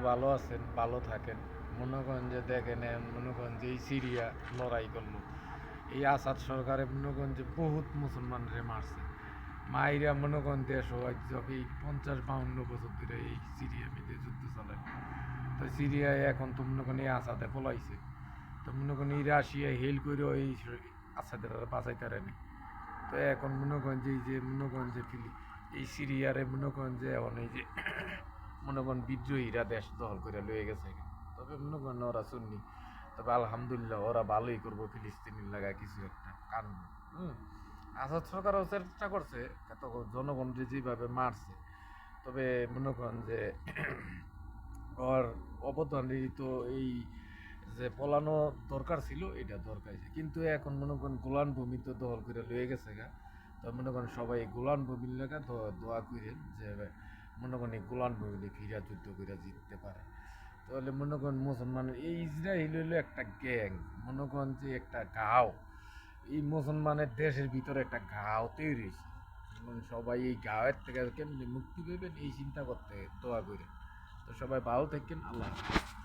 ভালো আছেন, ভালো থাকেন। মনে করেন যে দেখেন মনে করেন যে এই সিরিয়া লড়াই করলো, এই আসাদ সরকারে মনে করেন যে বহুত মুসলমানরে মারছে, মাইরা মনে করেন দেশ এই 50-52 বছর ধরে এই সিরিয়া মিলে যুদ্ধ চালায়। তো সিরিয়ায় এখন তো মনে করেন এই আসাদে পলাইছে, তো মনে করেন এই রাশিয়া হেল করে এই আসাদের বাঁচাইতে পারেনি। তো এখন মনে করেন যে এই যে মনে করেন যে এই সিরিয়ারে মনে করেন যে এখন এই যে মনে করেন বিদ্রোহীরা দেশ দখল করে লয়ে গেছে। তবে মনে করেন ওরা সুন্নি, তবে আলহামদুলিল্লাহ ওরা ভালোই করবো, ফিলিস্তিনির লাগায় কিছু একটা কানবো। আসাদ সরকারও চেষ্টা করছে, এত জনগণকে যেভাবে মারছে, তবে মনে করেন যে ওর অবদানই তো এই যে পলানো দরকার ছিল, এটা দরকার আছে। কিন্তু এখন মনে করেন গোলান ভূমি তো দখল করে লয়ে গেছে গা। তো মনে করেন সবাই গোলান ভূমির লেখা দোয়া করে যে মনে করেন এই গোলান ভূমি ফিরা যুদ্ধ করে জিততে পারে। তাহলে মনে করেন মুসলমানের এই ইসরায়েল হইলো একটা গ্যাং, মনে করেন যে একটা গাঁও, এই মুসলমানের দেশের ভিতরে একটা গাঁও তৈরি হয়েছে। সবাই এই গাঁয়ের থেকে কেমনি মুক্তি পাবেন এই চিন্তা করতে দোয়া করে। তো সবাই ভালো থাকেন, আল্লাহ হাফেজ।